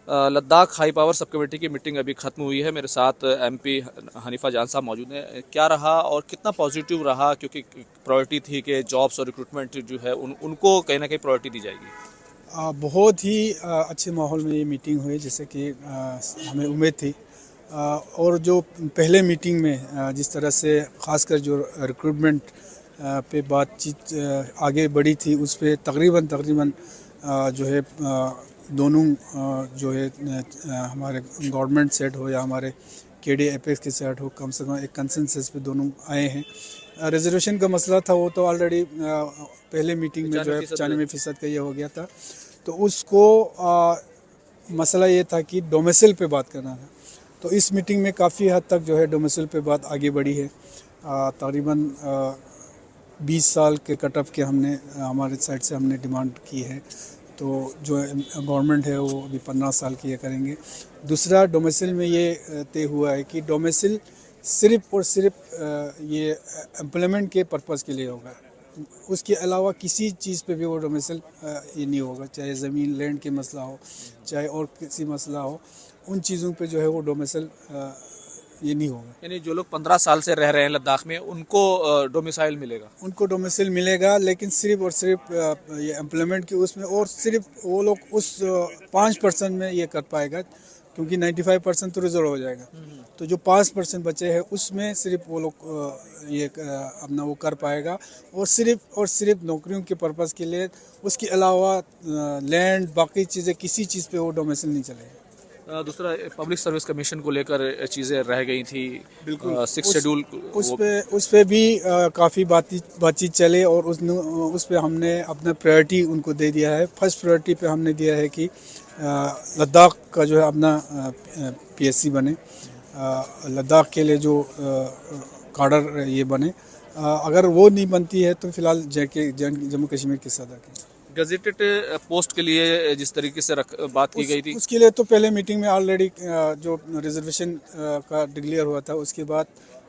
Ladakh high power sub committee की meeting अभी खत्म हुई है। मेरे साथ एमपी हनीफा जान साहब मौजूद हैं। क्या रहा और कितना पॉजिटिव रहा, क्योंकि प्रायोरिटी थी कि जॉब्स और रिक्रूटमेंट जो है उनको कहीं ना कहीं प्रायोरिटी दी जाएगी। बहुत ही अच्छे माहौल में ये मीटिंग हुई, जैसे कि हमें उम्मीद थी। और जो पहले मीटिंग में जिस तरह से ख़ासकर जो रिक्रूटमेंट पे बातचीत आगे बढ़ी थी, उस पे तकरीबन जो है दोनों जो है हमारे गवर्नमेंट सेट हो या हमारे केडी एपेक्स के सेट हो, कम से कम एक कंसेंसस पे दोनों आए हैं। रिजर्वेशन का मसला था, वो तो ऑलरेडी पहले मीटिंग में जो है 95% का ये हो गया था। तो उसको मसला ये था कि डोमिसाइल पे बात करना था। तो इस मीटिंग में काफ़ी हद तक जो है डोमिसाइल पे बात आगे बढ़ी है। तकरीबन 20 साल के कटअप के हमने हमारे साइड से हमने डिमांड की है। तो जो गवर्नमेंट है वो अभी 15 साल की ये करेंगे। दूसरा, डोमिसाइल में ये तय हुआ है कि डोमिसाइल सिर्फ और सिर्फ ये एम्प्लॉयमेंट के पर्पज़ के लिए होगा। उसके अलावा किसी चीज़ पे भी वो डोमिसाइल ये नहीं होगा, चाहे ज़मीन लैंड के मसला हो, चाहे और किसी मसला हो, उन चीज़ों पे जो है वो डोमिसाइल ये नहीं होगा। यानी जो लोग 15 साल से रह रहे हैं लद्दाख में, उनको डोमिसाइल मिलेगा। उनको डोमिसाइल मिलेगा, लेकिन सिर्फ और सिर्फ ये एम्प्लॉयमेंट की उसमें, और सिर्फ वो लोग उस 5% में ये कर पाएगा, क्योंकि 95% तो रिजर्व हो जाएगा। तो जो 5% बचे हैं उसमें सिर्फ वो लोग ये अपना वो कर पाएगा, और सिर्फ नौकरियों के पर्पज़ के लिए। उसके अलावा लैंड बाकी चीज़ें किसी चीज़ पे वो डोमिसाइल नहीं चलेगा। दूसरा, पब्लिक सर्विस कमीशन को लेकर चीज़ें रह गई थी। बिल्कुल, 6 शेड्यूल उस पे भी काफ़ी बातचीत चले, और उस पे हमने अपना प्रायोरिटी उनको दे दिया है। फर्स्ट प्रायोरिटी पे हमने दिया है कि लद्दाख का जो है अपना पीएससी बने, लद्दाख के लिए जो काडर ये बने। अगर वो नहीं बनती है तो फिलहाल जम्मू कश्मीर की सदर की गजेटेड पोस्ट के लिए जिस तरीके से बात की गई थी, उसके लिए तो पहले मीटिंग में ऑलरेडी जो रिजर्वेशन का डिक्लेयर हुआ था। उसके बाद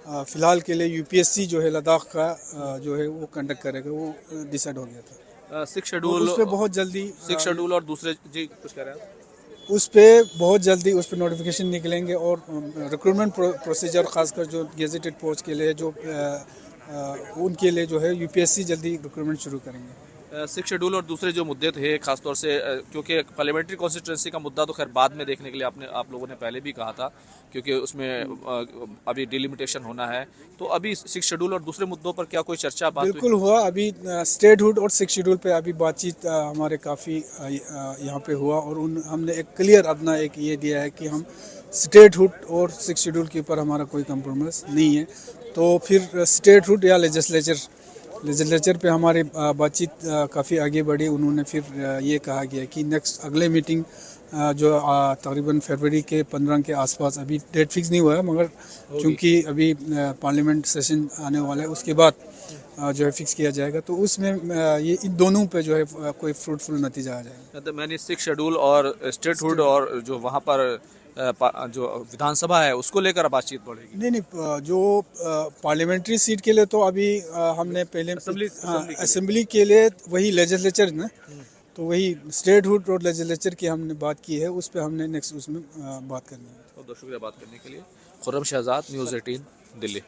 फ़िलहाल के लिए यूपीएससी जो है लद्दाख का जो है वो कंडक्ट करेगा, वो डिसाइड हो गया था। 6 शेड्यूल उस पर बहुत जल्दी 6 शेड्यूल और दूसरे जी कुछ कह रहे हैं। उस पर बहुत जल्दी उस पर नोटिफिकेशन निकलेंगे, और रिक्रूटमेंट प्रोसीजर खासकर जो गेजेटेड पोस्ट के लिए जो उनके लिए जो है यूपीएससी जल्दी रिक्रूटमेंट शुरू करेंगे। 6 शेड्यूल और दूसरे जो मुद्दे थे, खासतौर से क्योंकि पार्लियामेंट्री कॉन्स्टिट्यूंसी का मुद्दा तो खैर बाद में देखने के लिए आप लोगों ने पहले भी कहा था, क्योंकि उसमें अभी डिलिमिटेशन होना है। तो अभी 6 शेड्यूल और दूसरे मुद्दों पर क्या कोई चर्चा बात बिल्कुल हुआ। अभी स्टेटहुड और 6 शेड्यूल पे अभी बातचीत हमारे काफ़ी यहाँ पे हुआ, और हमने एक क्लियर अपना एक ये दिया है कि हम स्टेटहुड और 6 शेड्यूल के ऊपर हमारा कोई कंप्रोमाइज़ नहीं है। तो फिर स्टेटहुड या लेजिस्लेचर पे हमारी बातचीत काफ़ी आगे बढ़ी। उन्होंने फिर ये कहा गया कि नेक्स्ट अगले मीटिंग जो तकरीबन फरवरी के 15 के आसपास, अभी डेट फिक्स नहीं हुआ है, मगर चूँकि अभी पार्लियामेंट सेशन आने वाला है, उसके बाद जो है फिक्स किया जाएगा। तो उसमें ये इन दोनों पे जो है कोई फ्रूटफुल नतीजा आ जाएगा। तो मैंने 6 शेड्यूल और स्टेटहुड और जो वहाँ पर जो विधानसभा है उसको लेकर बातचीत बढ़ेगी। नहीं, जो पार्लियामेंट्री सीट के लिए तो अभी हमने पहले असेंबली के लिए वही लेजिस्लेचर ना, तो वही स्टेटहुड और लेजिस्लेचर की हमने बात की है, उस पर हमने नेक्स्ट उसमें बात करनी है। बहुत बहुत शुक्रिया बात करने के लिए। खुर्रम शहजाद, न्यूज़ 18, दिल्ली।